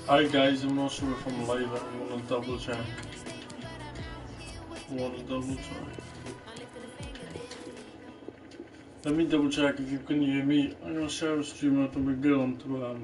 Alright guys, I'm not sure if I'm live. I want to double check. Let me double check if you can hear me. I'm going to share a stream out and we get on to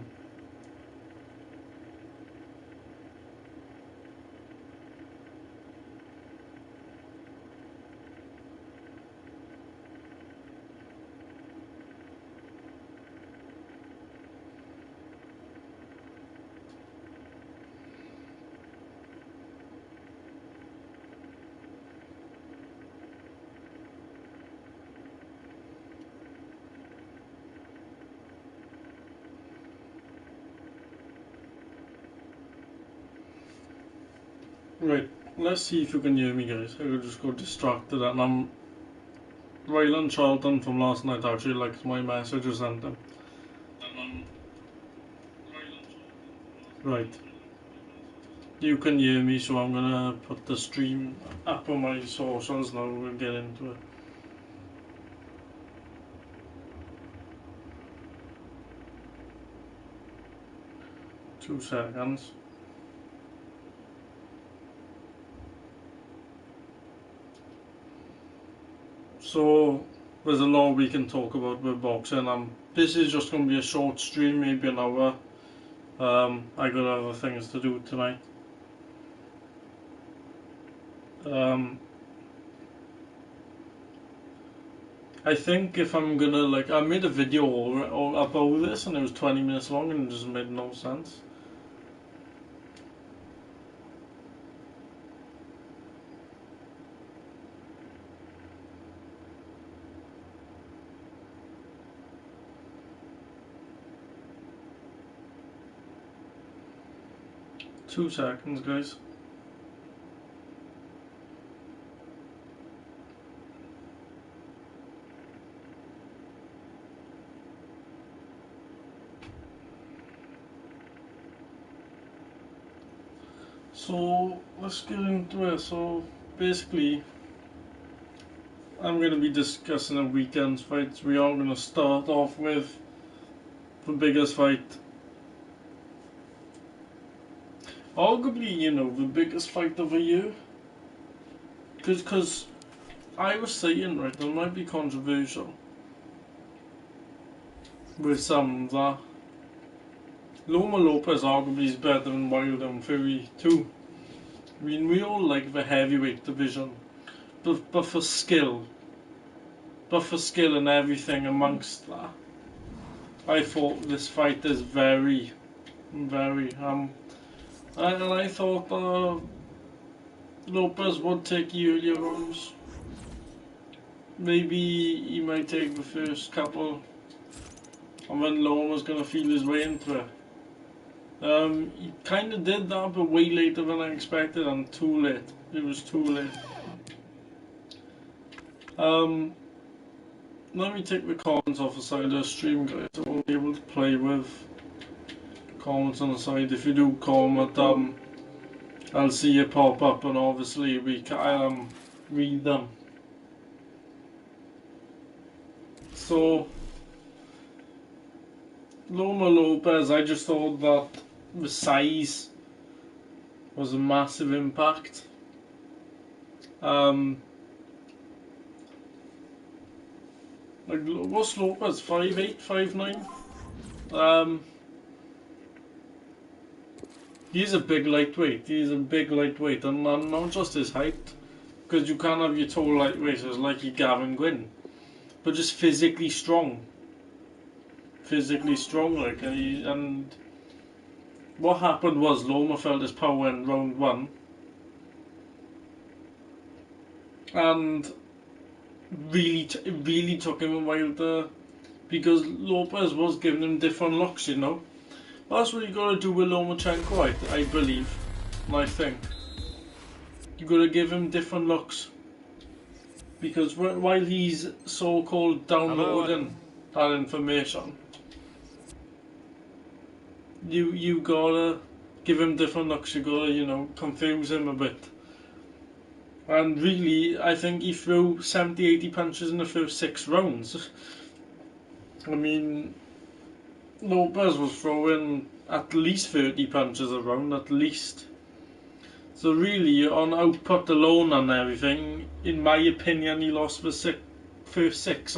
Right, let's see if you can hear me guys. I just got distracted and I'm Ryland Charlton from last night actually liked my message or something. Right. You can hear me, so I'm gonna put the stream up on my socials now. We'll get into it. Two seconds. So there's a lot we can talk about with boxing. This is just going to be a short stream, maybe an hour. I got other things to do tonight. I think if I'm gonna I made a video about this and it was 20 minutes long and it just made no sense. Two seconds, guys. So let's get into it. So basically, I'm going to be discussing the weekend's fights. We are going to start off with the biggest fight. Arguably, the biggest fight of the year. Because I was saying, right, it might be controversial with some that Loma-Lopez arguably is better than Wilder and Fury too. I mean, we all like the heavyweight division, but for skill and everything amongst that, I thought this fight is very, very and I thought Lopez would take the earlier rounds. Maybe he might take the first couple, and then Loma's gonna feel his way into it. He kind of did that, but way later than I expected, and too late. It was too late. Let me take the comments off the side of the stream, guys. I won't be able to play with comments on the side. If you do comment, I'll see it pop up, and obviously we can read them. So, Loma-Lopez, I just thought that the size was a massive impact. What's Lopez? 5'8", 5'9"? He's a big lightweight. And not just his height, because you can't have your tall lightweighters like your Gavin Gwynn, but just physically strong. And what happened was Loma felt his power in round one, and really took him a while to, because Lopez was giving him different looks, That's what you gotta do with Lomachenko, I believe, and I think. You gotta give him different looks, because while he's so-called downloading that information, you gotta give him different looks. You gotta, confuse him a bit. And really, I think he threw 70-80 punches in the first 6 rounds. I mean, Lopez was throwing at least 30 punches around, at least. So really, on output alone and everything, in my opinion, he lost the first 6.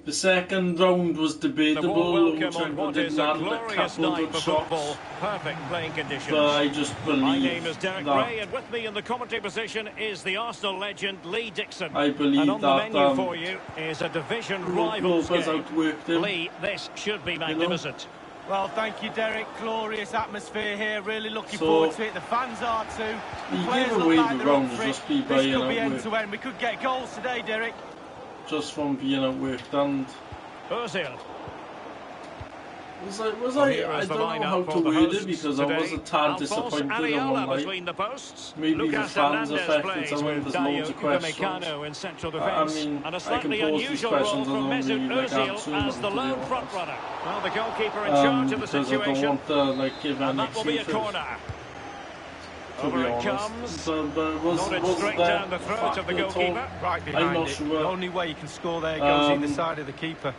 The second round was debatable. Lomachenko didn't land a couple of good shots. Perfect playing conditions. But I just believe My name is Derek that Ray, and with me in the commentary position is the Arsenal legend Lee Dixon. I believe and on that the menu for you is a division rivals Lopez game. outworked him. Lee, this should be magnificent. Well, thank you, Derek. Glorious atmosphere here. Really looking forward to it. The fans are too. The he players gave look away like the they're up rounds for it. just be This being could be end outworked. to end. We could get goals today, Derek. Just from being outworked. And Ozil. I don't know how to word it, because I was a tad disappointed on one night. The posts. Maybe the fans affected someone. There's loads of questions. In central I defence. mean, and a I slightly can pose these unusual questions. I role don't from really Mesut like Ozil answering as them, the to be lone honest. front runner. Well, the goalkeeper in charge of the Because situation. I don't want to give And any that will be a excuses, corner. to be Over it honest. comes. But was Nodded there straight down the throat of the goalkeeper. Right behind I'm not it. sure. The only way you can score there goes either side of the keeper.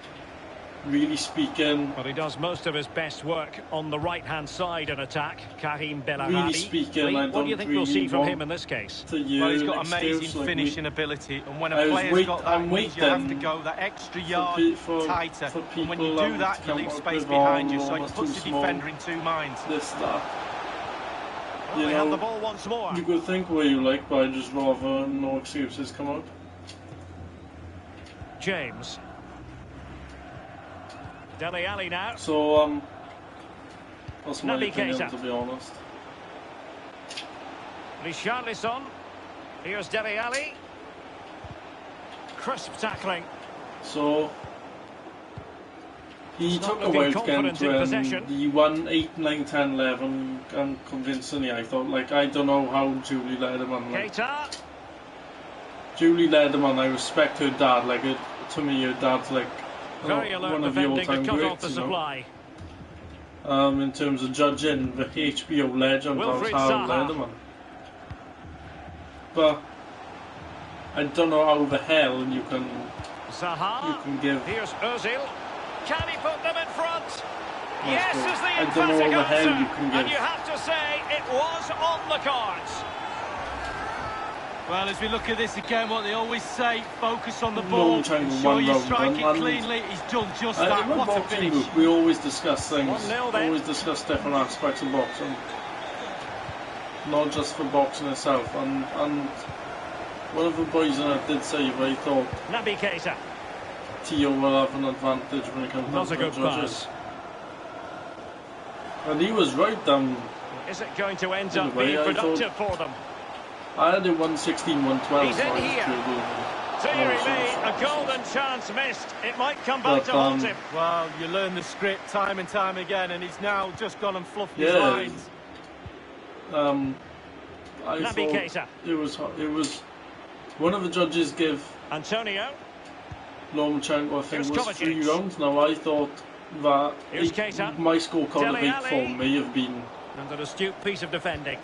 Really speaking, But he does most of his best work on the right-hand side in attack. Karim Bellarabi. Really speaking, Lee, I what do you don't think we'll see really from want him in this case? to you. Well, he's got amazing finishing ability, and when a player's got that, means you have to go that extra yard tighter. And when you do that, you leave space behind you, so it puts the defender in two minds. This, that. Well, they have the ball once more. You could think what you like, but I just rather no excuses come out. James. Dele Alli now. So, that's my Naby opinion, Keita. to be honest. Richarlison. Here's Dele Alli. Crisp tackling. So, he He's took not a while looking to get confident in into possession. he won 8, 9, 10, 11 convincingly. I thought, like, I don't know how Julie led him on. Like, Keita. Julie led him on. I respect her dad. Like, to me, her dad's like Very alert one of the defending to all-time cut off greats, the you know. supply. In terms of judging, the HBO legend was Wilfried how Zaha. led him on. But I don't know how the hell you can Zaha. give. Here's Ozil. Can he put them in front? Yes, good. is the I don't know emphatic how the hell answer. you can give. And you have to say it was on the cards. Well, as we look at this again, what they always say, focus on the ball, Lomachenko ensure one you round strike it and cleanly. He's done just In that. the What a boxing finish. group, we always discuss things. 1-0 then. Always discuss different aspects of boxing, not just for boxing itself. And one of the boys in it did say, but he thought Naby Keita. Tio will have an advantage when it comes Not to a good judges. pass. And he was right. Is it going to end In a up way, being I productive for them? I had it 116, 112. He's in so here. Dearie me, a golden chance missed. It might come back to haunt him. Well, you learn the script time and time again, and he's now just gone and fluffed his Yeah. lines. I Naby thought Keita. it was one of the judges give Antonio. Lomachenko, I think, Here's was Kovacic. 3 rounds. Now I thought that Here's Keita. my scorecard of Dele 8-4 Alli. may have been And an astute piece of defending.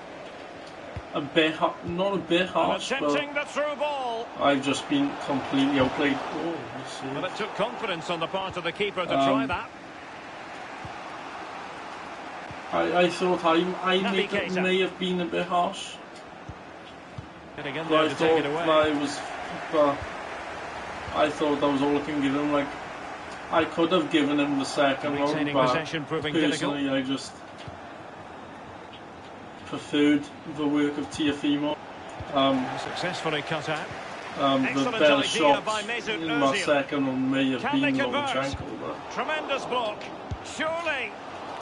a bit not a bit And harsh, attempting but the through ball. I've just been completely outplayed. Oh, let's see. Well, it took confidence on the part of the keeper to try that. I thought I Naby Keita. may have been a bit harsh. Getting in But there I to thought take it away. I thought that was all I can give him. Like, I could have given him the second round, Retaining but possession proving difficult. personally I just preferred the work of Tiafimo. Successfully cut out. The Excellent better idea shots by Mesut in my Ozil. second one may have Can they been convert? Lomachenko, Tremendous block. Surely.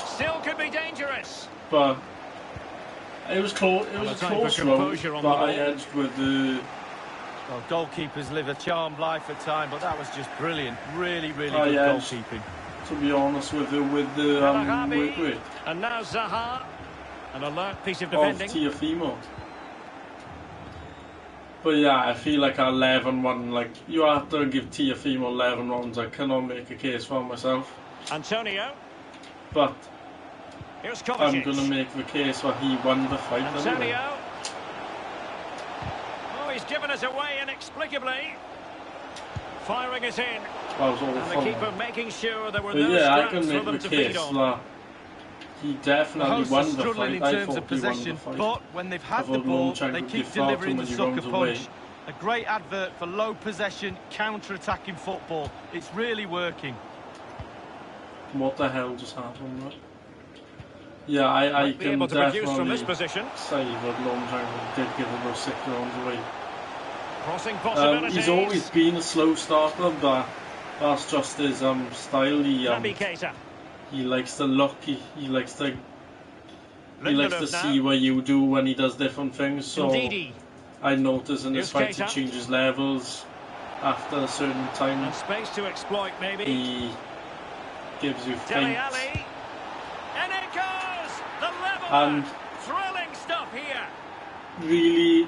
Still could be dangerous. but it was close. It And was a a time for close round, composure on but the I ball. edged with the. Well, goalkeepers live a charmed life at time, but that was just brilliant. Really, really Oh, good yeah. goalkeeping. To be honest with the Bellarabi. work rate And now Zaha. An alert piece of of defending. Tiafimo. But yeah, I feel like 11-1, like, you have to give Tiafimo 11 rounds. I cannot make a case for myself. Antonio. But Here's I'm Kovacic. going to make the case that he won the fight anyway. Antonio. Oh, he's given us away inexplicably. Firing it in. That was all and fun. the keeper making sure there were But no yeah, I scraps can for make them the to case feed on. that he definitely The won hosts the are struggling fight. in I terms thought of he won the possession, fight. but when they've had the thought ball, Lomachenko they would keep give far too delivering the many sucker runs away. punch. A great advert for low possession, counter-attacking football. It's really working. What the hell just happened, right? Yeah, I Be can able to produce from definitely this position. say that Lomachenko did give him those 6 rounds away. Crossing possibilities. He's always been a slow starter, but that's just his style. He likes to look. He likes to see what you do when he does different things. So I notice in his fights he changes levels after a certain time. And space to exploit, maybe. He gives you feints. And it goes! The level. And thrilling stuff here. Really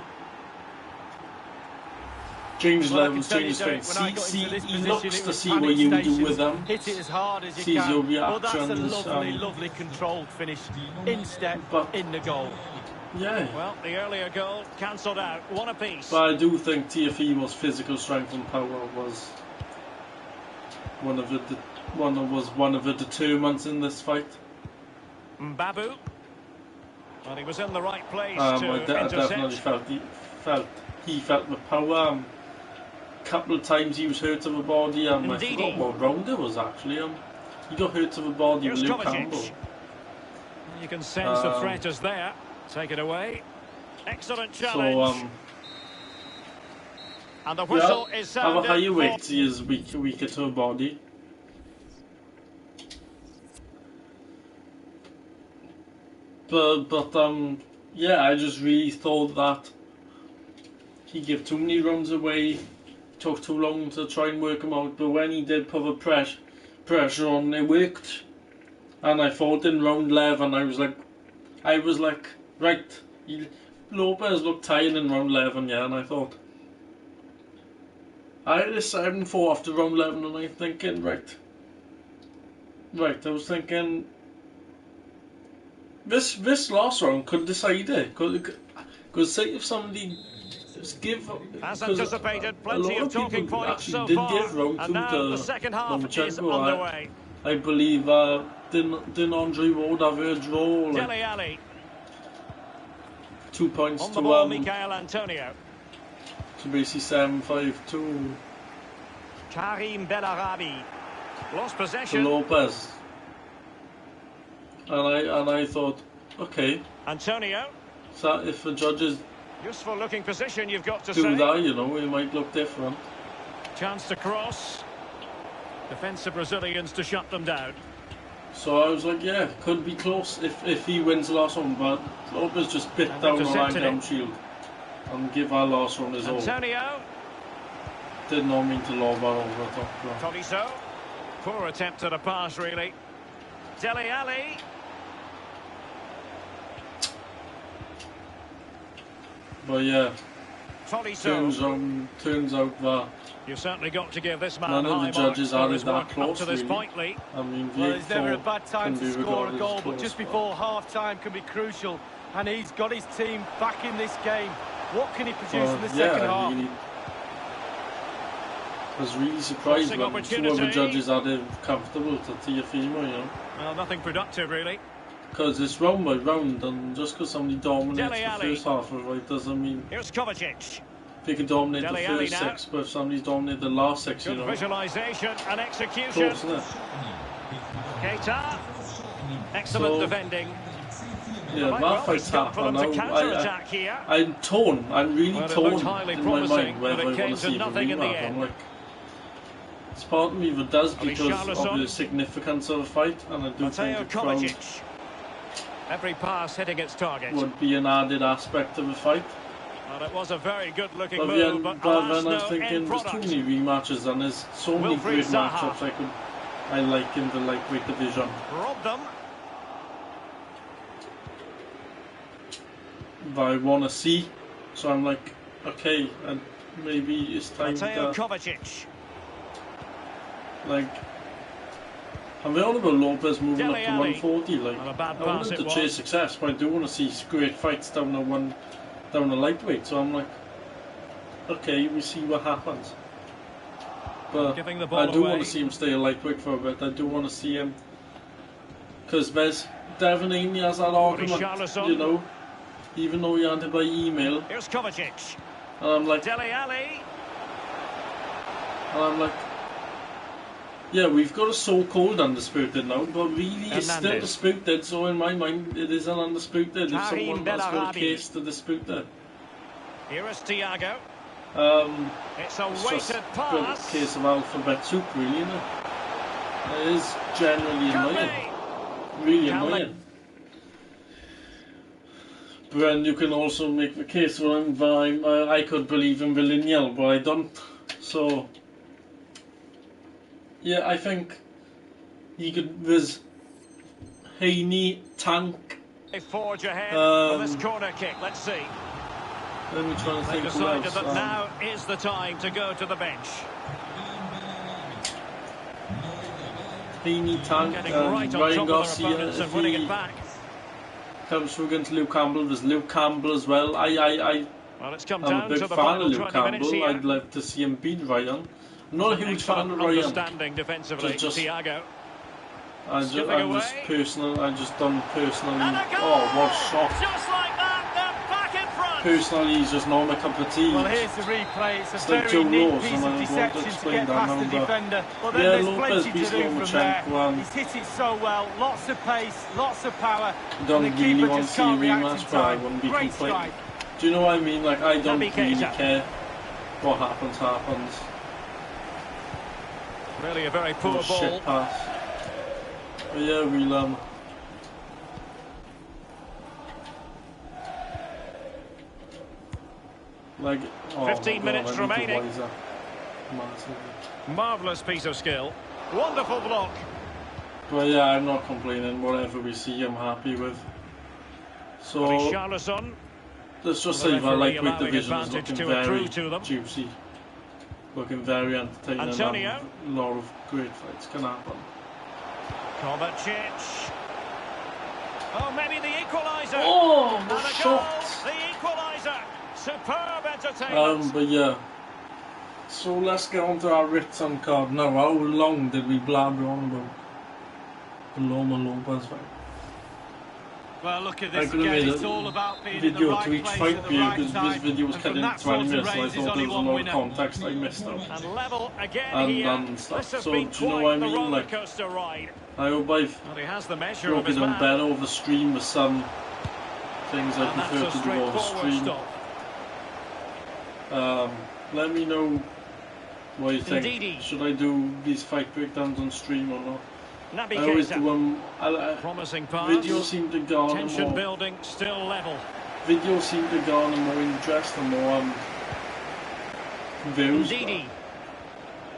change levels, change feints. He looks to see what you do with them. Hit it as hard as you sees can. your Well, that's a reactions. lovely controlled finish. In step, in the goal. Yeah. Well, the earlier goal cancelled out. One apiece. But I do think TFE's physical strength and power was one of the determinants in this fight. Mbabu. Well, he was in the right place to I intercept. definitely he felt the power. Couple of times he was hurt to the body. I forgot what round it was actually. He got hurt to the body with Luke Campbell. You can sense the threat is there. Take it away. Excellent challenge. So and the whistle is sounded. Have a higher weight. He is weaker to the body. But yeah, I just really thought that he gave too many runs away, took too long to try and work him out, but when he did put the pressure on, it worked. And I thought in round 11, I was like, right, Lopez looked tired in round 11, yeah, and I thought, I had a 7-4 after round 11, and I'm thinking, right, I was thinking, this last round could decide it, because say if somebody give, as anticipated, plenty of talking points so did far, give round and 2 now to the second half is Lomachenko. underway. I believe didn't Andre Ward have a draw? Like, Dele Alli 2 points on the ball, Michael Antonio. To basically 7-5 to Karim Bellarabi lost possession. to Lopez. And I thought, okay, Antonio. so if the judges Useful looking position, you've got to do say. that, you know, it might look different. Chance to cross. Defensive Brazilians to shut them down. So I was like, yeah, could be close if he wins the last one, but Lopez just bit down on Langdon shield and give our last one his all. Antonio. Did not mean to lob that over the top. Tolisso. Poor attempt at a pass, really. Dele Alli. But yeah, Tolisso. turns out that You've certainly got to give this man none of the judges had it that close, to this really. point, Lee. I mean, well, there's never a bad time to score a goal, but just before half-time can be crucial, and he's got his team back in this game. What can he produce in the second half? I was really surprised when two of the judges had it comfortable to Tiafimo, you know. Well, nothing productive, really. Because it's round by round, and just because somebody dominates the first half of it doesn't mean... Here's Kovacic. They can dominate the first 6, but if somebody's dominated the last 6, you know. Good visualisation and execution. Close, isn't it? Keita. Excellent defending. Yeah, that fight's happened. I'm torn. I'm really torn in my mind whether I want to see a rematch. I'm like, it's part of me that does because of the significance of the fight, and I do think the crowd every pass hitting its target would be an added aspect of the fight. Well, it was a very good-looking move, but then I'm thinking there's too many rematches, and there's so many great matchups I like in the lightweight division. Robbed them. That I want to see, so I'm like, okay, and maybe it's time to Kovacic. Like, I'm on about Lopez moving up to 140. Like, I want him to chase success, but I do want to see great fights down the lightweight. So I'm like, okay, we see what happens. But I do want to see him stay a lightweight for a bit. I do want to see him, because there's Devon Haney has that argument, you know, even though he had it by email. Here's Kovacic. And I'm like, Dele Alli. And I'm like, yeah, we've got a so-called undisputed now, but really it's still disputed, so in my mind it isn't undisputed if someone has got a case to dispute it. Here is Thiago. It's a weighted pass. A case of alphabet soup, really, isn't it? It is generally annoying. Really annoying. But then you can also make the case for him that I could believe in Villarreal, but I don't. So, yeah, I think he could. There's Haney, Tank. They forge ahead for this corner kick. Let's see. Let me try and think who else. That now is the time to go to the bench. Haney, Tank, right Ryan Garcia. And winning it back. Comes through against Luke Campbell. There's Luke Campbell as well. Well, it's come I'm a big fan of Luke Campbell. I'd like to see him beat Ryan. I'm not a huge fan of Ryan. Understanding defensively, Thiago. I just done personally. Oh, what a shot! Just like that, they're back in front. Personally, he's just not my cup of tea. Well, here's the replay. It's a like very neat piece of deception to get past the defender. But then there's plenty to do from there. He's hit it so well. Lots of pace, lots of power. Don't really want to see a rematch, but I wouldn't be complaining. Do you know what I mean? Like, I don't really care. What happens. Really a very poor ball. Shit pass. But yeah, we'll like 15 minutes remaining. Marvellous piece of skill. Wonderful block. But yeah, I'm not complaining. Whatever we see, I'm happy with. So let's just say that lightweight division is looking very juicy, looking very entertaining. Antonio. And a lot of great fights can happen. Kovacic. Oh, maybe the equaliser. Oh, and a shot. Goal, the equaliser. Superb entertainment. But yeah. So let's get on to our Ritson card now. How long did we blabber on about the Loma-Lopez fight? Well, look at this again. It's all about being in the right to each place fight at the right time. This video was cut in 20 minutes, so I thought there was a lot of context I missed out. And level again here. Stuff. So do you know what I mean? Like, I hope I've broken down better over the stream with some things I prefer to do over stream. Let me know what you think. Indeedy. Should I do these fight breakdowns on stream or not? I always do them. Promising pass. Videos seem to garner Tension more. Building, still level. Videos seem to garner more interest and more views.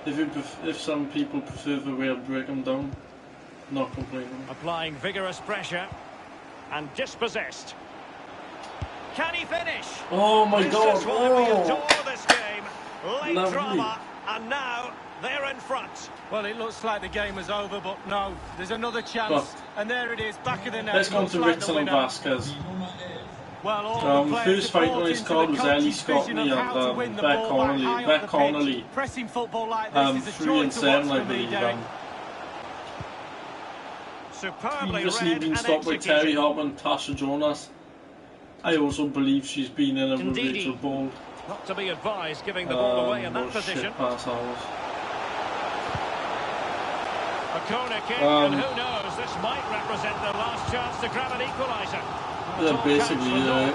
If some people prefer the way I break them down, not complaining. Applying vigorous pressure and dispossessed. Can he finish? Oh my God! This is why we adore this game. Late Lovely. drama, and now they're in front. Well, it looks like the game was over, but no, there's another chance, and there it is, back of the net. Let's go to Ritson and Vazquez. Well, all the first fight on his card was Ellie Scotney and Beck Connolly. Pressing football like this is a 3-7, I believe. Superbly previously been stopped by Terry Hobb and Tasha Jonas. I also believe she's been in a Rachel Ball. Not to be advised, giving the ball away in that position. Pass ours. A corner kick, and who knows, this might represent their last chance to grab an equaliser. Yeah, basically, I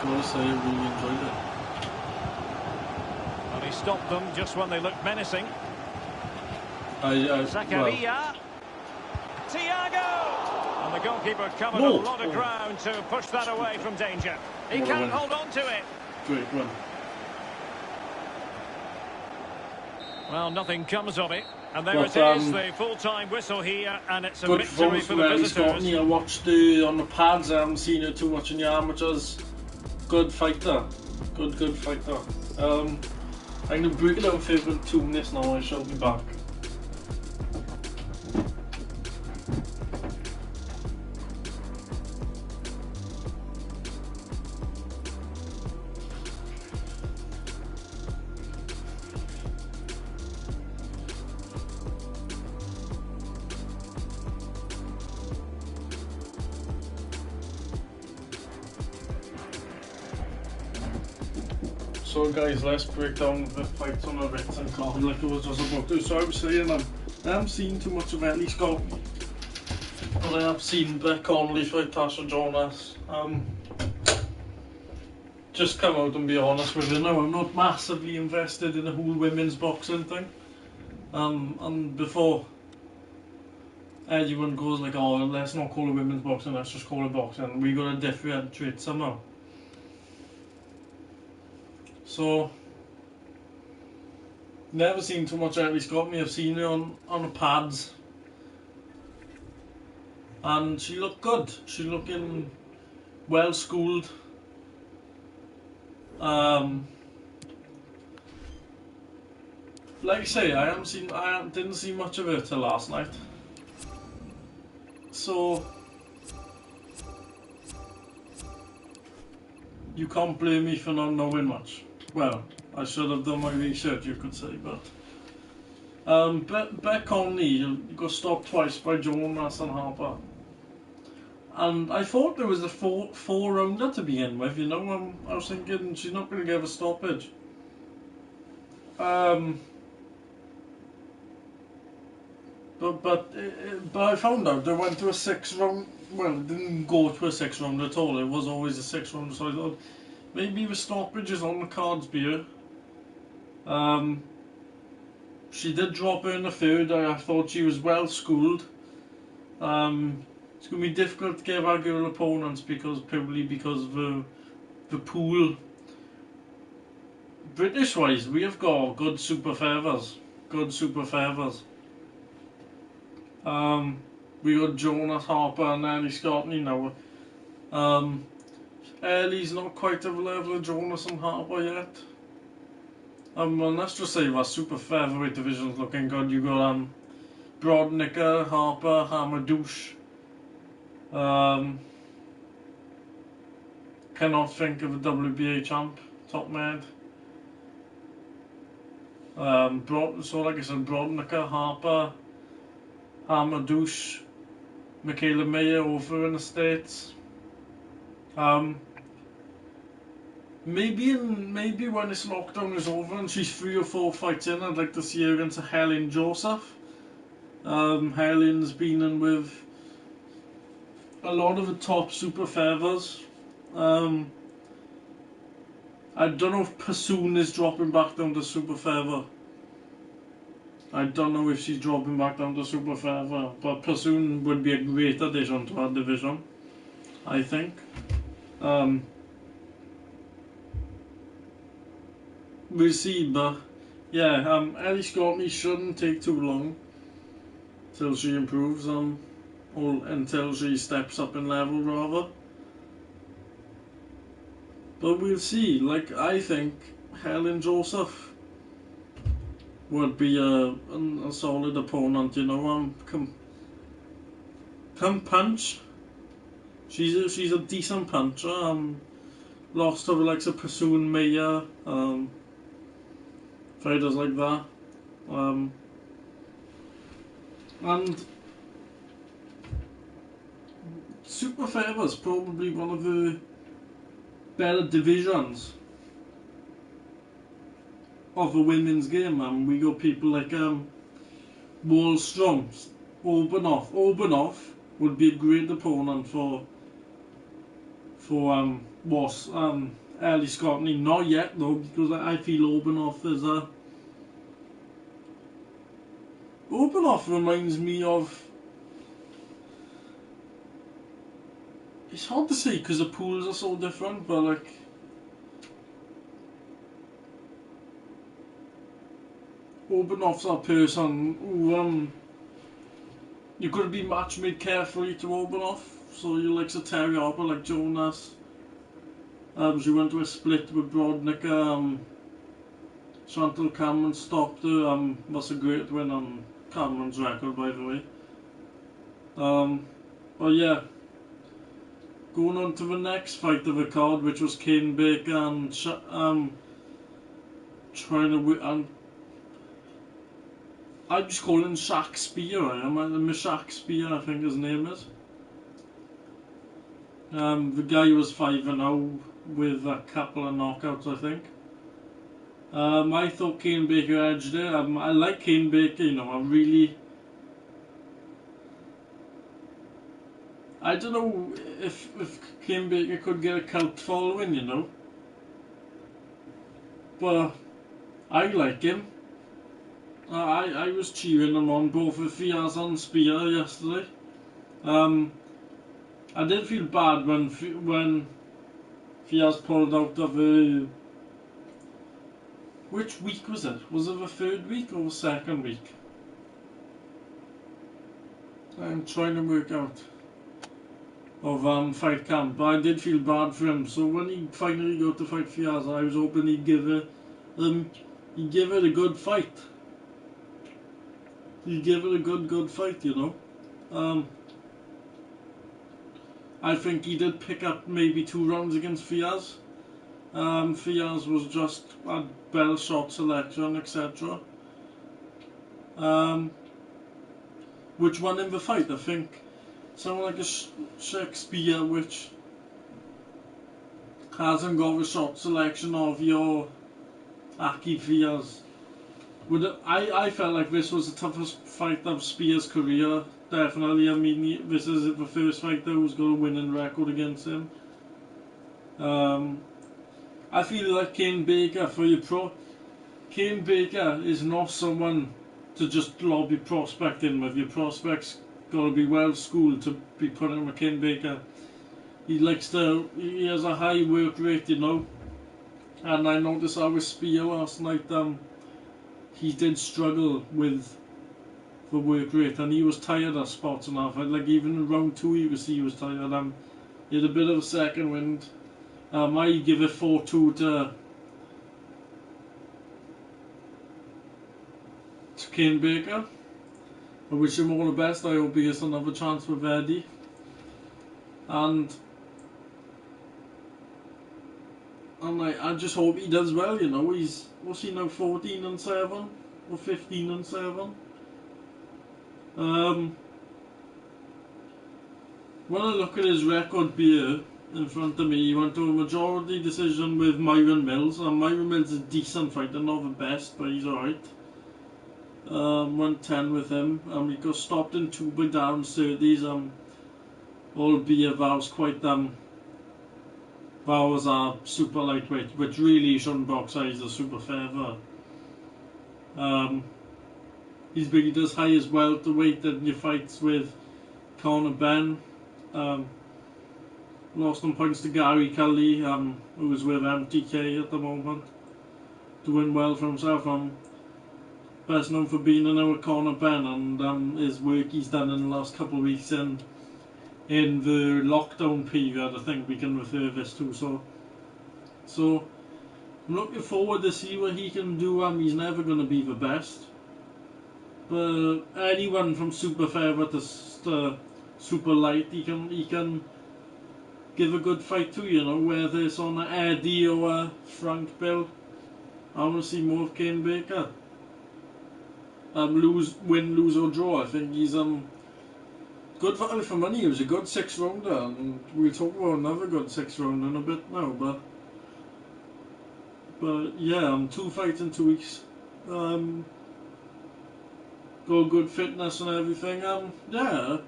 gotta say, I really enjoyed it. And he stopped them just when they looked menacing. Zakaria. Thiago! And the goalkeeper covered a lot of ground to push that away from danger. He can't hold on to it. Great run. Well, nothing comes of it. And there it is, the full-time whistle here, and it's a victory for the visitors. I watched on the pads. I haven't seen it too much in the amateurs. Good fighter. Good fighter. I'm going to break it down for 2 minutes now. I shall be back. So guys, let's break down the fights on the Ritson card like I was just about to. So I was saying, I haven't seen too much of Ellie Scott, but I have seen Beck Conley fight Tasha Jonas. Just come out and be honest with you now, I'm not massively invested in the whole women's boxing thing. And before anyone goes like, oh, let's not call it women's boxing, let's just call it boxing, we gotta differentiate somehow. So, never seen too much Ellie Scott. I've seen her on the pads, and she looked good. She looking well schooled. Like I say, I didn't see much of her till last night. So you can't blame me for not knowing much. Well, I should have done my research, you could say, but Beck Conley got stopped twice by Jonas and Harper, and I thought there was a four rounder to begin with. You know, I was thinking she's not going to give a stoppage. But I found out they went to a 6 round. Well, it didn't go to a 6 round at all. It was always a 6 round. So I thought maybe the stoppages on the cards beer. She did drop her in the third. I thought she was well schooled. It's going to be difficult to give our girl opponents probably because of the pool. British wise, we have got good super feathers. We got Jonas, Harper and Ellie Scott now. Ellie's not quite at the level of Jonas and Harper yet. Well, let's just say that super featherweight division's looking good. You got Brodnicker, Harper, Hamadouche. Cannot think of a WBA champ, top man. So like I said, Brodnicker, Harper, Hamadouche, Michaela Mayer over in the States. Maybe when this lockdown is over and she's 3 or 4 fights in, I'd like to see her against Helen Joseph. Helen's been in with a lot of the top super feathers. I don't know if Pursoon is dropping back down to super feather. I don't know if she's dropping back down to super feather, but Pursoon would be a great addition to our division, I think. We'll see, but yeah, Ellie Scott shouldn't take too long till she improves, or until she steps up in level rather. But we'll see. Like, I think Helen Joseph would be a solid opponent, you know. Come punch. She's a decent puncher. Lost to the likes of Pursoon, Mayer, fighters like that. And super feather's probably one of the better divisions of the women's game. We got people like Wallstrom, Obernoff. Obernoff would be a great opponent for Ellie Scott. Not yet though, because I feel Obernoff is a. Obernoff reminds me of. It's hard to say because the pools are so different, but like. Obernoff's a person who you could be match made carefully to Obernoff. So you like to Terry Harper, like Jonas. She went to a split with Brodnicker. Chantal Cameron stopped her. Was a great win on Cameron's record, by the way. But yeah, going on to the next fight of the card, which was Kane Baker and trying to win. I just call him Shaq Spear. Shaq Spear, I think his name is. The guy was 5-0 with a couple of knockouts, I think. I thought Kane Baker edged it. I like Kane Baker, you know. I don't know if Kane Baker could get a cult following, you know. But I like him. I was cheering him on both with Fiaz and Spear yesterday. I did feel bad when Fiaz pulled out of a... Which week was it? Was it the third week or the second week? I'm trying to work out of fight camp, but I did feel bad for him. So when he finally got to fight Fiaz, I was hoping he'd give it a good fight. He'd give it a good fight, you know. I think he did pick up maybe 2 rounds against Fiaz. Fiaz was just a bell shot selection, etc. Which won him the fight, I think. Someone like a Shakespeare, which hasn't got the shot selection of your Aki Fiaz. I felt like this was the toughest fight of Spear's career, definitely. I mean, this is the first fight that was got a winning record against him. I feel like Kane Baker, for your pro, Kane Baker is not someone to just lob your prospect in with. Your prospect's got to be well schooled to be put in with Kane Baker. He has a high work rate, you know. And I noticed that with Spear last night, he did struggle with the work rate, and he was tired at spots and half. Like even in round 2, you could see he was tired. He had a bit of a second wind. I give it 4-2 to Kane Baker. I wish him all the best. I hope he gets another chance with Eddie. And I just hope he does well, you know. What's he now, 14-7 or 15-7? When I look at his record beer in front of me, he went to a majority decision with Myron Mills. Myron Mills is a decent fighter, not the best, but he's alright. Went 10 with him. He got stopped in 2 by down 30s. Albeit that was quite that was a super lightweight, which really shouldn't box. He's a super feather. He's big. He does high as welterweight in your fights with Conor Ben. Lost on points to Gary Kelly, who was with MTK at the moment, doing well for himself. Best known for being in our Conor Ben and his work he's done in the last couple of weeks in the lockdown period. I think we can refer this to. So I'm looking forward to see what he can do. He's never going to be the best, but anyone from super feather to super light, he can give a good fight to, you know, whether it's on an Eddie or a Frank Bill. I want to see more of Kane Baker. Win, lose or draw. I think he's good value for money. He was a good 6-rounder, and we'll talk about another good 6-rounder in a bit now. But yeah, 2 fights in 2 weeks. Got good fitness and everything. Yeah.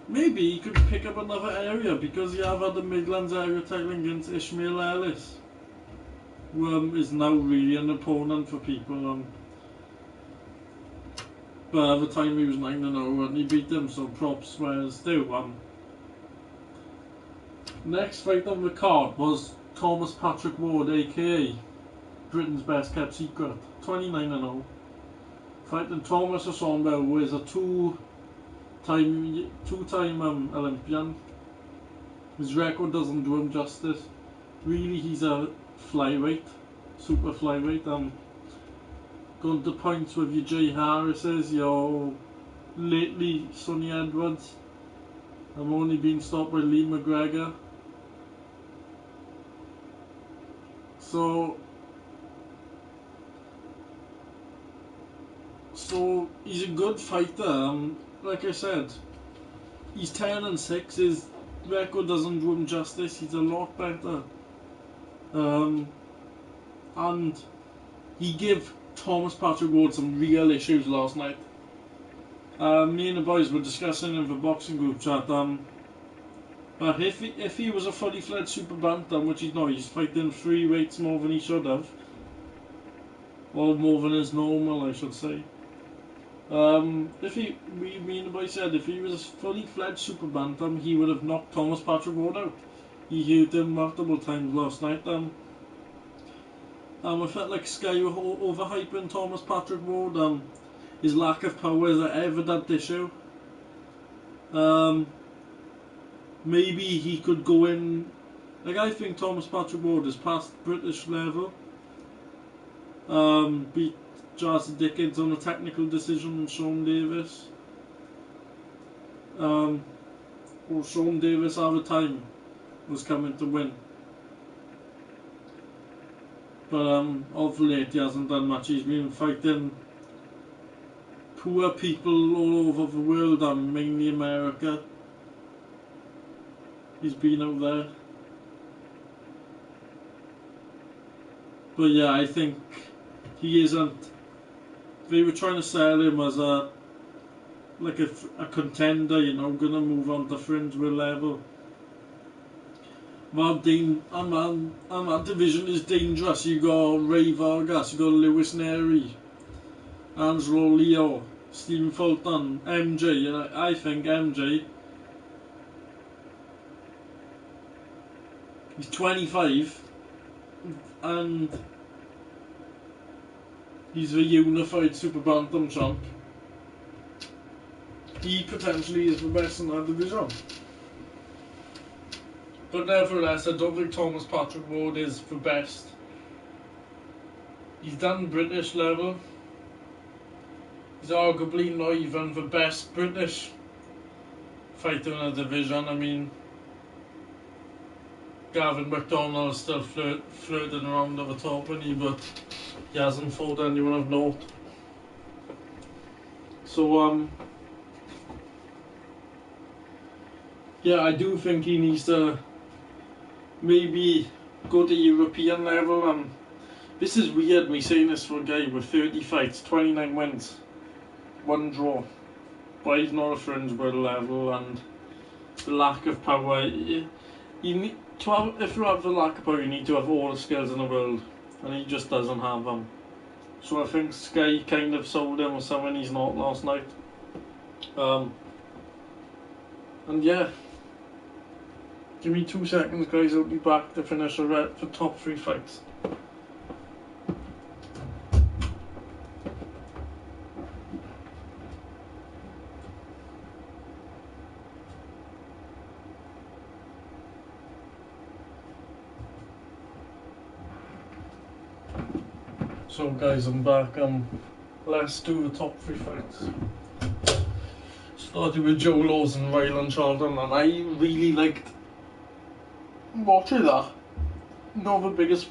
Maybe he could pick up another area, because he have had the Midlands area title against Ishmael Ellis, who is now really an opponent for people. But at the time he was 9-0 and he beat them, so props where it's due. Next fight on the card was Thomas Patrick Ward, aka Britain's best kept secret, 29-0. Fighting Thomas Asomba, who is a two-time Olympian. His record doesn't do him justice. Really, he's a flyweight, super flyweight. Gone to points with your Jay Harris's, your lately Sonny Edwards. I'm only being stopped by Lee McGregor. So he's a good fighter. Like I said, he's 10-6. His record doesn't do him justice. He's a lot better. And he gave Thomas Patrick Ward some real issues last night. Me and the boys were discussing in the boxing group chat. But if he was a fully fledged super bantam, which he's not, he's fighting 3 weights more than he should have, or more than is normal, I should say. Me and the boys said if he was a fully fledged super bantam, he would have knocked Thomas Patrick Ward out. He hurt him multiple times last night. I felt like Sky were overhyping Thomas Patrick Ward. His lack of power is an evident issue. Maybe he could go in. Like, I think Thomas Patrick Ward is past British level. Beat Jazz Dickens on a technical decision on Sean Davis. Sean Davis at the time was coming to win. But of late he hasn't done much. He's been fighting poor people all over the world, and mainly America. He's been out there. But yeah, I think he isn't. They were trying to sell him as a contender, you know, gonna move on to fringe level. That division is dangerous. You got Ray Vargas, you got Lewis Neri, Angelo Leo, Stephen Fulton, MJ, and I think MJ, he's 25 and he's a unified super bantam champ. He potentially is the best in that division. But nevertheless, I don't think Thomas Patrick Ward is the best. He's done British level. He's arguably not even the best British fighter in the division. I mean, Gavin McDonald's still flirting around at the top, isn't he? But he hasn't fought anyone of note. So, yeah, I do think he needs to maybe go to European level. This is weird, me saying this for a guy with 30 fights, 29 wins, 1 draw. But he's not a fringe world level, and the lack of power. You need to have, if you have the lack of power, you need to have all the skills in the world, and he just doesn't have them. So I think Sky kind of sold him as someone he's not last night. And yeah. Give me 2 seconds, guys. I'll be back to finish the top 3 fights. So, guys, I'm back. Let's do the top 3 fights. Started with Joe Laws and Ryland Charlton, and I really liked watching that. Not the biggest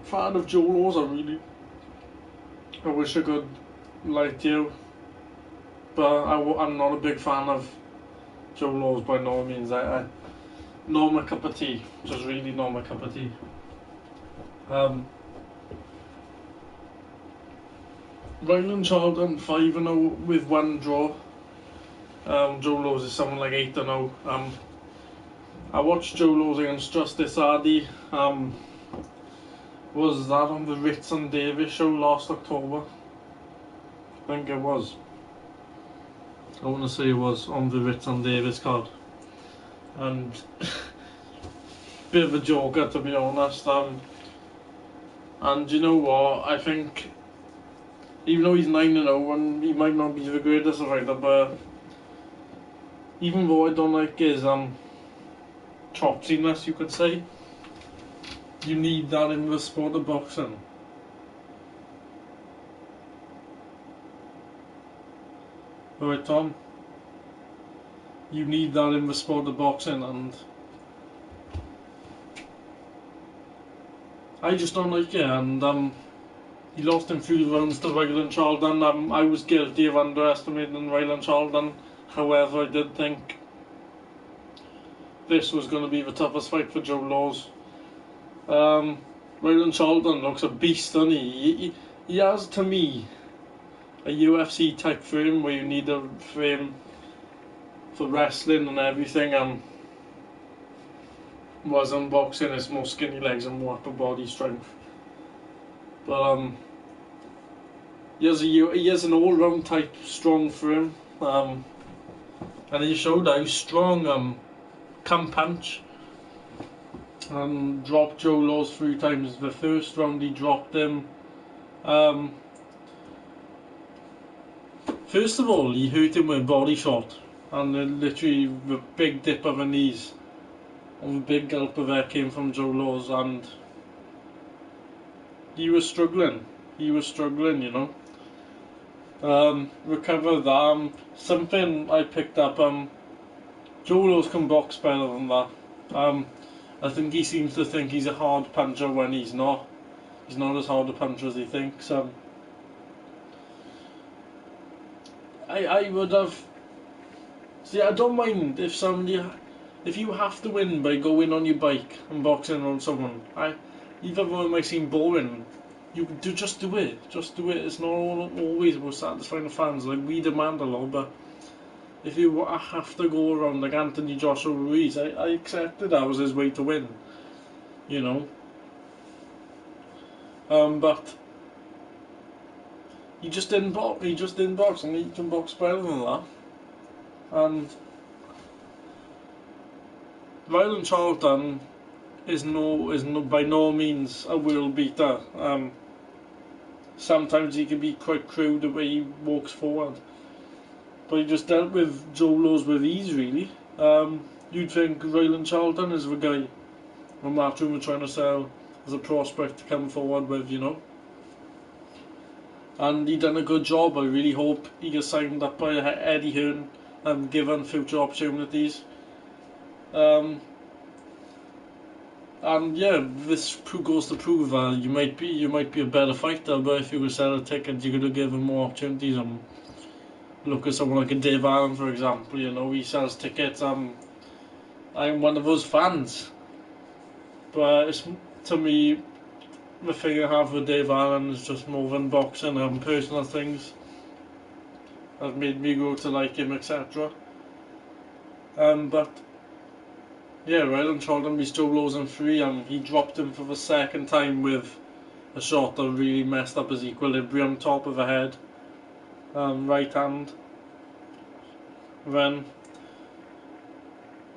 fan of Joe Laws, I wish I could like you, but I'm not a big fan of Joe Laws by no means. Not my cup of tea, just really not my cup of tea. Ryland Charlton 5-0 with 1 draw. Joe Laws is something like 8-0. I watched Joe Laws against Justice Hardy. Was that on the Ritson Davis show last October? I think it was. I want to say it was on the Ritson Davis card. And bit of a joker, to be honest. And you know what? I think even though he's 9-0 and he might not be the greatest fighter, but even though I don't like his chopsiness, you could say, you need that in the sport of boxing. Alright, Tom, you need that in the sport of boxing, and I just don't like it. And he lost in 3 rounds to Ryland Charlton. I was guilty of underestimating Ryland Charlton. However, I did think this was going to be the toughest fight for Joe Laws. Ryland Charlton looks a beast, doesn't he? he has, to me, a UFC type frame where you need a frame for wrestling and everything. Was in boxing, it's more skinny legs and more upper body strength. But he has an all-round type strong frame. And he showed how strong can punch. Dropped Joe Laws 3 times. The first round he dropped him. First of all, he hurt him with a body shot, and literally the big dip of the knees and the big gulp of air came from Joe Laws, and he was struggling, you know. Recovered that. Something I picked up, Joe Laws can box better than that. I think he seems to think he's a hard puncher when he's not. He's not as hard a puncher as he thinks. I would have... See, I don't mind if you have to win by going on your bike and boxing on someone. Even though it might seem boring, just do it. It's not always about satisfying the fans. Like, we demand a lot, but if you have to go around like Anthony Joshua Ruiz, I accepted that was his way to win, you know. But he just didn't box. And he can box better than that. And Ryland Charlton is by no means a world beater. Sometimes he can be quite crude the way he walks forward, but he just dealt with Joe Laws with ease, really. You'd think Ryland Charlton is the guy from that room we're trying to sell as a prospect to come forward with, you know. And he done a good job. I really hope he gets signed up by Eddie Hearn and given future opportunities. And yeah, this goes to prove that you might be a better fighter, but if you could sell a ticket, you could have given more opportunities. Look at someone like a Dave Allen, for example. You know, he sells tickets. I'm one of those fans, but it's, to me, the thing I have with Dave Allen is just more than boxing and personal things have made me grow to like him, etc. But yeah, Ryland Charlton beats Joe Laws in 3. He dropped him for the second time with a shot that really messed up his equilibrium, top of the head, right hand. Then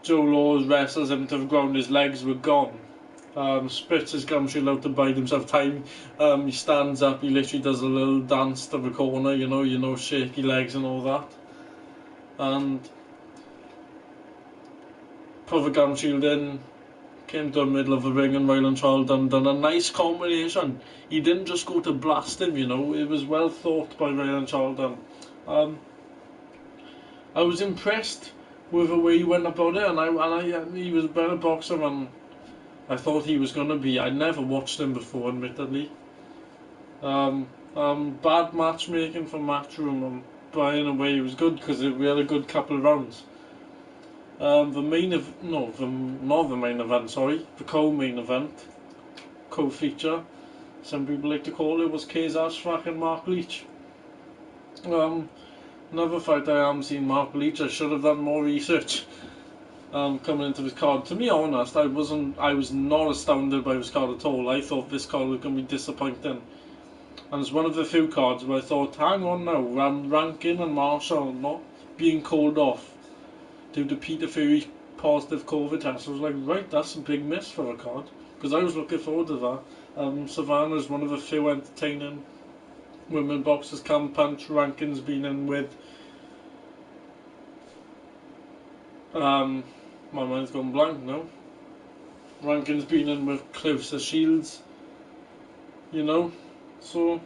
Joe Laws wrestles him to the ground, his legs were gone. Spits his gum shield out to bide himself time. He stands up, he literally does a little dance to the corner, you know, shaky legs and all that. And put the gum shield in, came to the middle of the ring, and Ryland Charlton done a nice combination. He didn't just go to blast him, you know, it was well thought by Ryland Charlton. I was impressed with the way he went about it, and he was a better boxer than I thought he was going to be. I'd never watched him before, admittedly. Bad matchmaking for Matchroom, but in a way it was good because we had a good couple of rounds. The co-main event, co-feature, some people like to call it, was Kazar Schwach and Mark Leach. Another fight I haven't seen Mark Leach. I should have done more research. Coming into this card, to be honest, I was not astounded by this card at all. I thought this card was going to be disappointing, and it's one of the few cards where I thought, hang on now, Rankin and Marshall not being called off due to Peter Fury's positive COVID test. I was like, right, that's a big miss for a card, because I was looking forward to that. Savannah is one of the few entertaining women boxers can punch. Rankin's been in with my mind's gone blank now. Rankin's been in with Clarissa Shields, you know, so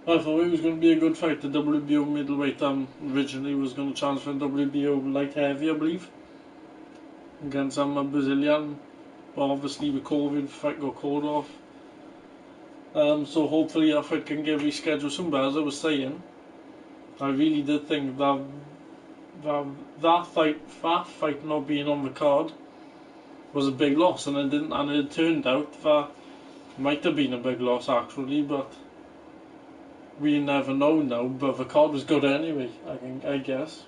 I thought it was going to be a good fight. The WBO middleweight originally was going to transfer WBO light heavy, I believe, against a Brazilian, but obviously with COVID, the fight got called off. So hopefully that fight can get rescheduled soon. But as I was saying, I really did think that fight not being on the card was a big loss, and it turned out that Might have been a big loss actually, but we never know now. But the card was good anyway, I guess.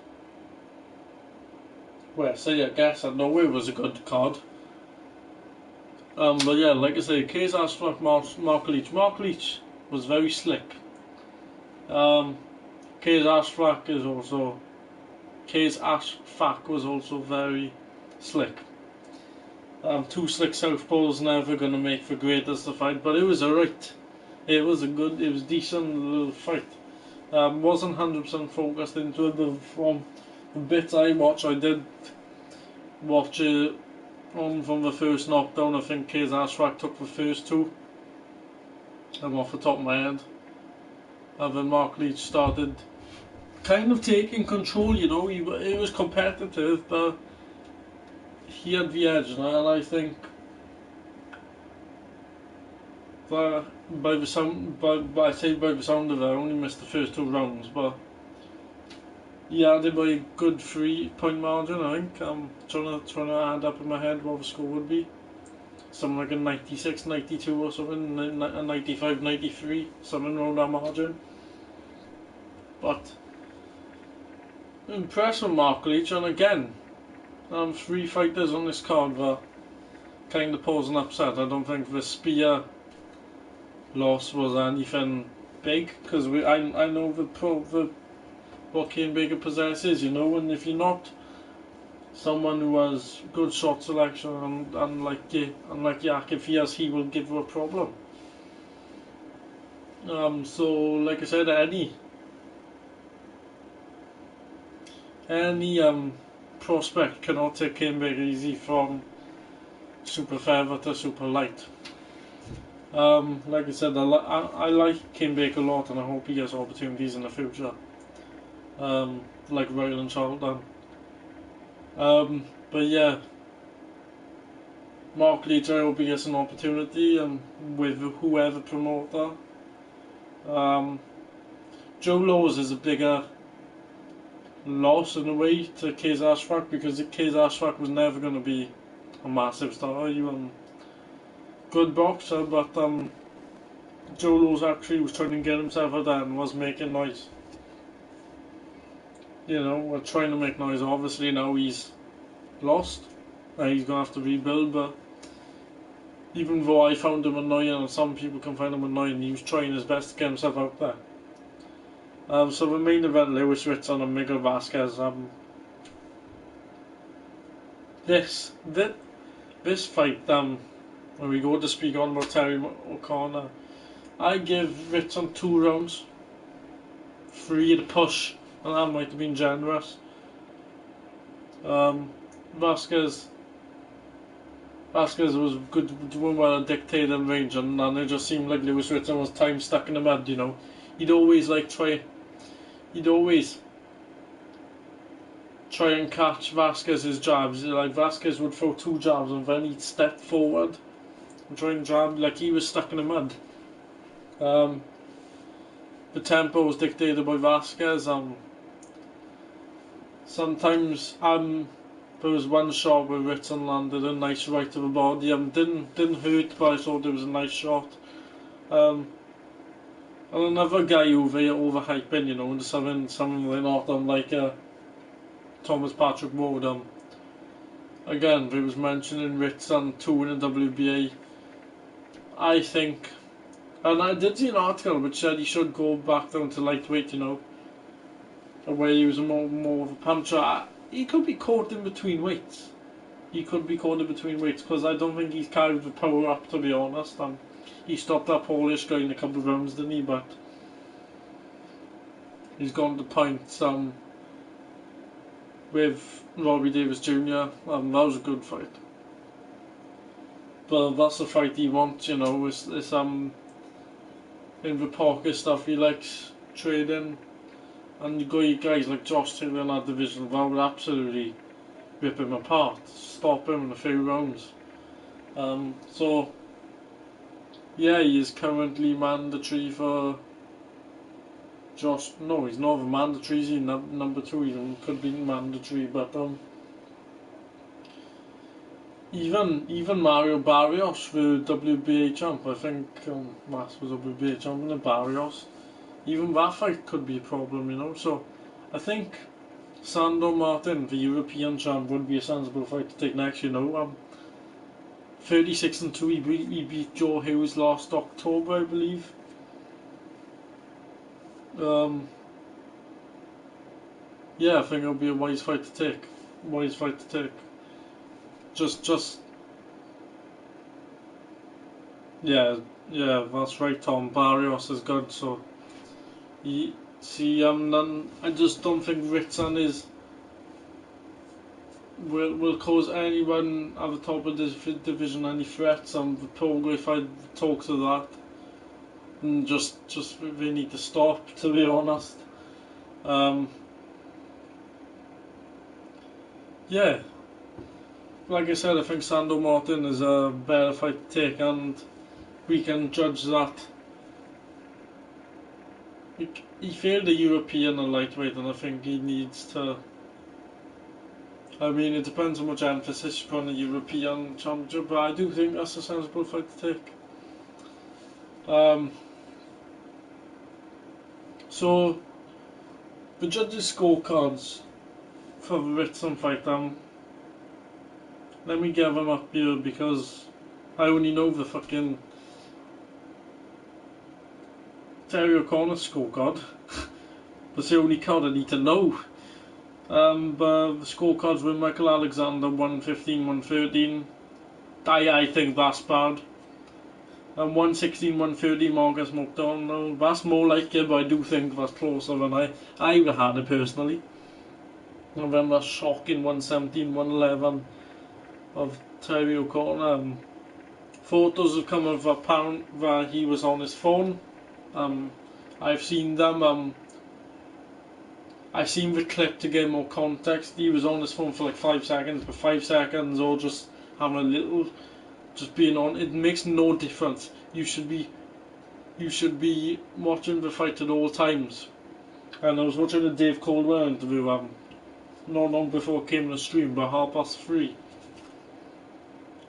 Well, I guess I know it was a good card. But yeah, like I say, K's Ashfaq, Mark Leach was very slick. K's Ashfaq was also very slick. Two slick southpaws never gonna make the greatest of fight, but it was alright. It was decent little fight. Wasn't 100% focused into it, but from the bits I watched, I did watch it from the first knockdown. I think K's Ashfaq took the first two. I'm off the top of my head. And then Mark Leach started kind of taking control, you know. It was competitive, but he had the edge, and I think that by the sound of it, I only missed the first 2 rounds, but he had it by a good 3-point margin. I think I'm trying to add up in my head what the score would be. Something like a 96-92 or something, a 95-93, something around that margin. But impressed with Mark Leach, and again, 3 fighters on this card that kind of posed an upset. I don't think the Spear loss was anything big, because I know what Cain Baker possesses, you know, and if you're not someone who has good shot selection, and like Yak, if he has, he will give you a problem. So like I said, any prospect cannot take Cain Baker easy from super feather to super light. Like I said, I like Cain Baker a lot, and I hope he gets opportunities in the future, like Ryland Charlton. But yeah, Mark Leach, I hope he gets an opportunity, and with whoever promoter. Joe Laws is a bigger loss in a way to K's Ashfaq, because K's Ashfaq was never going to be a massive star. Good boxer, but Joe Laws actually was trying to get himself out there and was making noise. You know, we're trying to make noise. Obviously now he's lost, he's going to have to rebuild, but even though I found him annoying, and some people can find him annoying, he was trying his best to get himself out there. So the main event, Lewis Ritson and Miguel Vazquez. This fight, when we go to speak on about Terry O'Connor, I give Ritson 2 rounds, 3 at a push, and that might have been generous. Vazquez was good, doing well at dictating range, and it just seemed like Lewis Ritson was time stuck in the mud, you know. He'd always try and catch Vazquez's jabs. Like, Vazquez would throw 2 jabs and then he'd step forward and try and jab like he was stuck in the mud. The tempo was dictated by Vazquez. Sometimes there was one shot where Ritson landed a nice right to the body. Didn't hurt, but I thought it was a nice shot. And another guy who they overhyping, you know, and something they're not on, like Thomas Patrick Ward. Again, they was mentioning Ritson 2 in the WBA. I think, and I did see an article which said he should go back down to lightweight, you know, where he was more of a puncher. He could be caught in between weights. Because I don't think he's carried the power up, to be honest. He stopped that Polish guy in a couple of rounds, didn't he? But he's gone to points with Robbie Davis Jr. That was a good fight. But that's the fight he wants, you know. It's in the pocket stuff. He likes trading, and you got guys like Josh Taylor in that division that would absolutely rip him apart, stop him in a few rounds. So yeah, he is currently mandatory for Josh. No, he's not mandatory. He's number 2. He could be mandatory, but even Mario Barrios for WBA champ. I think Mas was WBA champ and Barrios. Even that fight could be a problem, you know. So I think Sandor Martin, the European champ, would be a sensible fight to take next. You know, 36-2. He beat Joe Hughes last October, I believe. Yeah, I think it'll be a wise fight to take. Just. Yeah, that's right, Tom. Barrios is good, so. I just don't think Ritson will cause anyone at the top of this division any threats. Probably if I talk to that, and just they need to stop, to be honest. Yeah, like I said, I think Sandor Martin is a better fight to take, and we can judge that. He failed the European and lightweight, and I think he needs to. I mean, it depends how much emphasis you put on the European championship, but I do think that's a sensible fight to take. So, the judges' scorecards for the Ritson fight, let me get them up here because I only know the fucking Terry O'Connor scorecard. That's the only card I need to know. But the scorecards were Michael Alexander 115-113. I think that's bad. And 116-130 Marcus McDonald. That's more like it, but I do think that's closer than I would have had it personally. And then that shocking 117-111 of Terry O'Connor. Photos have come of apparent that he was on his phone. I've seen them. I've seen the clip to get more context. He was on his phone for like 5 seconds, but 5 seconds or just having a little, just being on. It makes no difference. You should be watching the fight at all times. And I was watching a Dave Caldwell interview. Not long before it came on the stream, but 3:30.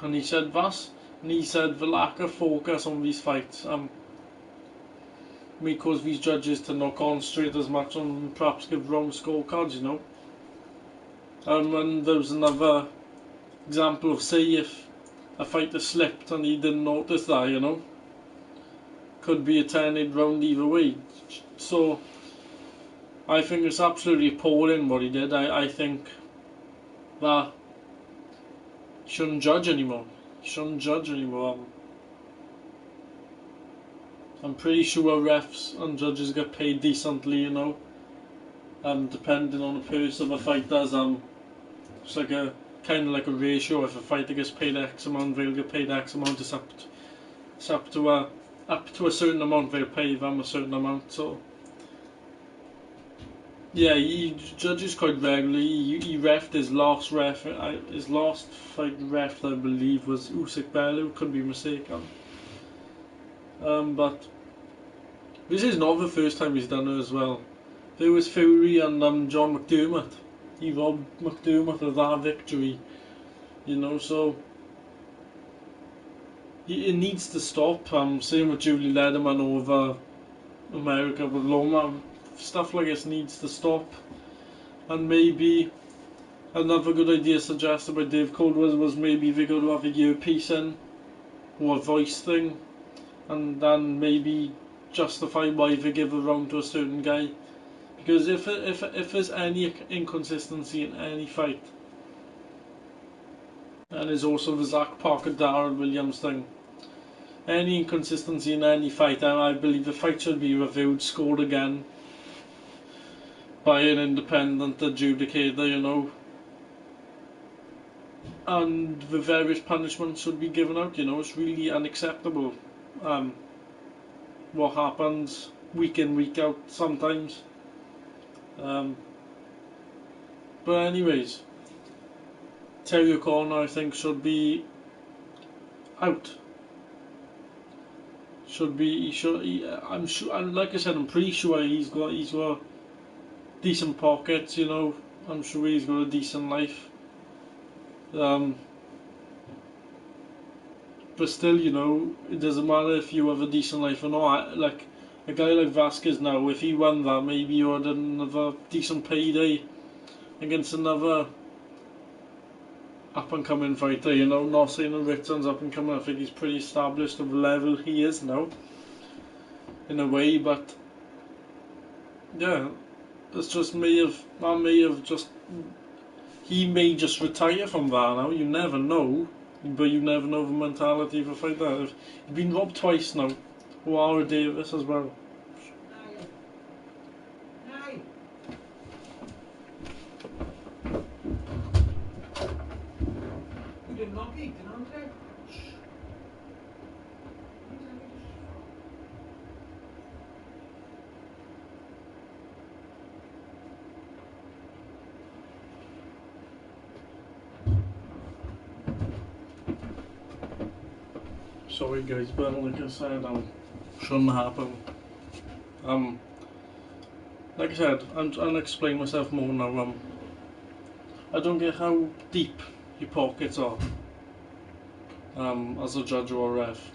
And he said that, and he said the lack of focus on these fights may cause these judges to not concentrate as much on perhaps give wrong scorecards, you know. And there was another example of, say, if a fighter slipped and he didn't notice that, you know, could be a 10-8 round either way. So I think it's absolutely appalling what he did. I think that he shouldn't judge anymore. I'm pretty sure refs and judges get paid decently, you know. Depending on the purse of a fighter, it's like a kind of like a ratio. If a fighter gets paid X amount, they'll get paid X amount. It's up to a certain amount. They'll pay them a certain amount. So yeah, he judges quite regularly. He refed his last fight ref, I believe, was Usyk Bellew. Could be mistaken. But this is not the first time he's done it as well. There was Fury and John McDermott. He robbed McDermott of that victory, you know. So it needs to stop. Same with Julie Lederman over America with Loma. Stuff like this needs to stop. And maybe another good idea suggested by Dave Caldwell was maybe they go to have a earpiece in or a voice thing, and then maybe justify why they give a round to a certain guy. Because if there's any inconsistency in any fight, and there's also the Zach Parker Darrell Williams thing, any inconsistency in any fight, I believe the fight should be reviewed, scored again by an independent adjudicator, you know, and the various punishments should be given out. You know, it's really unacceptable what happens week in, week out sometimes. But anyways, Terry O'Connor, I think, should be out. I'm sure. Like I said, I'm pretty sure he's got decent pockets. You know, I'm sure he's got a decent life. but still, you know, it doesn't matter if you have a decent life or not. Like a guy like Vazquez now, if he won that, maybe you had another decent payday against another up and coming fighter. You know, not saying that Ritson's up and coming. I think he's pretty established of the level he is now, in a way. But yeah, it's just he may just retire from that now. You never know. But you never know the mentality of a fighter. He's been robbed twice now. Wara Davis as well. Sorry guys, but like I said, shouldn't happen. Like I said, I'll explain myself more now. I don't get how deep your pockets are. As a judge or a ref.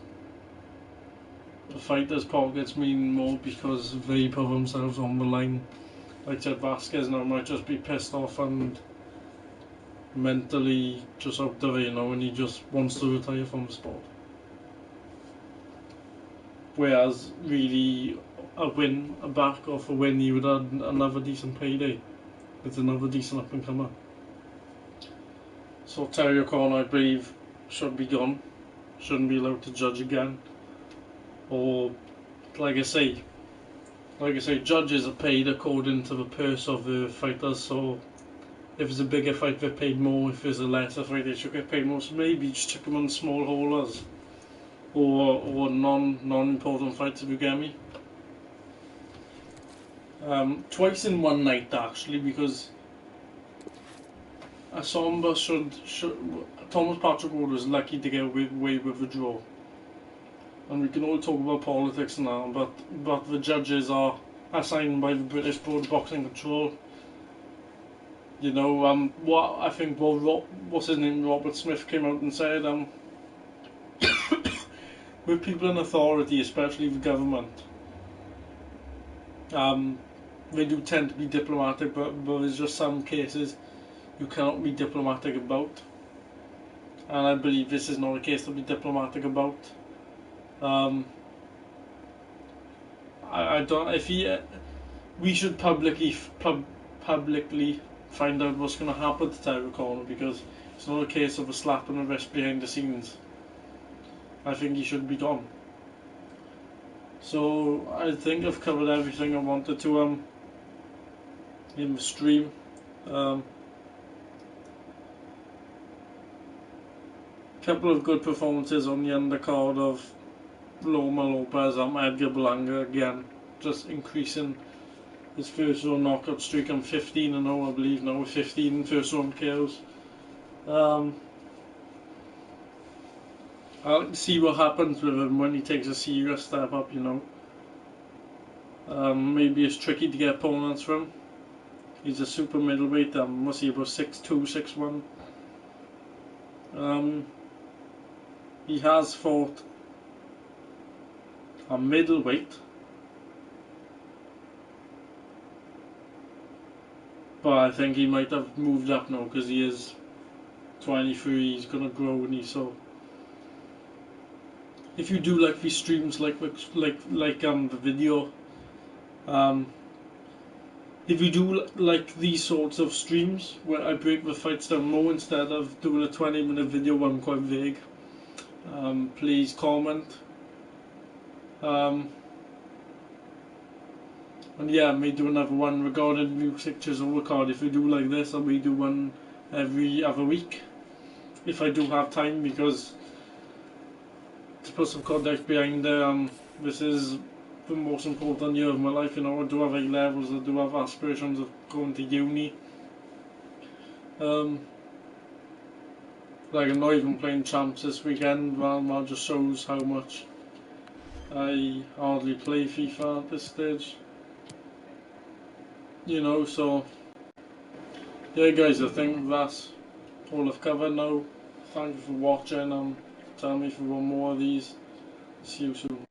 The fighters' pockets mean more because they put themselves on the line. Like I said, Vazquez now might just be pissed off and mentally just out of it, you know, and he just wants to retire from the sport. Whereas really a back off a win, you would have another decent payday with another decent up and comer. So Terry O'Connor, I believe, should be gone. Shouldn't be allowed to judge again. Or like I say, judges are paid according to the purse of the fighters. So if it's a bigger fight, they're paid more. If it's a lesser fight, they should get paid more. So maybe just check them on small haulers. Or non-important fights, if you get me. Twice in one night actually, because Asomba Thomas Patrick Ward was lucky to get away with a draw. And we can all talk about politics now, but the judges are assigned by the British Board of Boxing Control. You know, what's his name, Robert Smith, came out and said, with people in authority, especially the government, they do tend to be diplomatic, but there's just some cases you cannot be diplomatic about, and I believe this is not a case to be diplomatic about. We should publicly find out what's going to happen to Terry O'Connor, because it's not a case of a slap on the wrist behind the scenes. I think he should be gone. So I think I've covered everything I wanted to in the stream. Couple of good performances on the undercard of Loma-Lopez. Edgar Berlanga again, just increasing his first round knockout streak. I'm 15-0, I believe now, with 15 first round KOs. I'll see what happens with him when he takes a serious step up, you know. Maybe it's tricky to get opponents from. He's a super middleweight, what's he, about 6'2", 6'1". He has fought a middleweight, but I think he might have moved up now because he is 23, he's going to grow, and he's so... If you do like these streams, like the video, if you do like these sorts of streams where I break the fights down more instead of doing a 20-minute video where I'm quite vague, please comment. And yeah, I may do another one regarding music chisel card. If we do like this, I may do one every other week if I do have time, because to put some context behind it, this is the most important year of my life. You know, I do have A levels, I do have aspirations of going to uni. Like, I'm not even playing champs this weekend. Well, that just shows how much I hardly play FIFA at this stage. You know, so yeah guys, I think that's all I've covered now. Thank you for watching. Tell me if you want more of these. See you soon.